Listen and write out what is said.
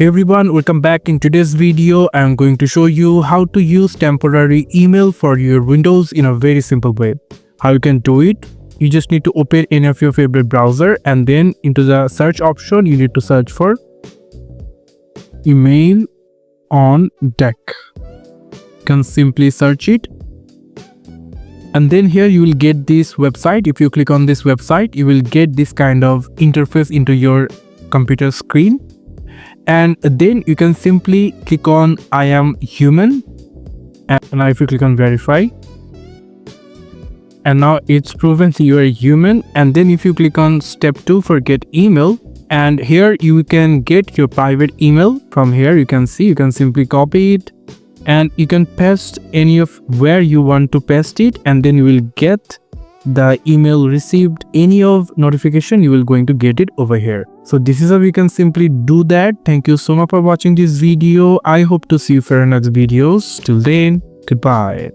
Everyone, welcome back. In today's video, I am going to show you how to use temporary email for your Windows in a very simple way. How you can do it? You just need to open any of your favorite browser and then into the search option, you need to search for email on deck. You can simply search it. And then here you will get this website. If you click on this website, you will get this kind of interface into your computer screen. And then you can simply click on I am human, and now if you click on verify, and now it's proven you are human. And then if you click on step 2 for get email, and here you can get your private email from here. You can see, you can simply copy it and you can paste any of where you want to paste it, and then you will get the email received. Any of notification, you will going to get it over here. So this is how we can simply do that. Thank you so much for watching this video. I hope to see you for our next videos. Till then, goodbye.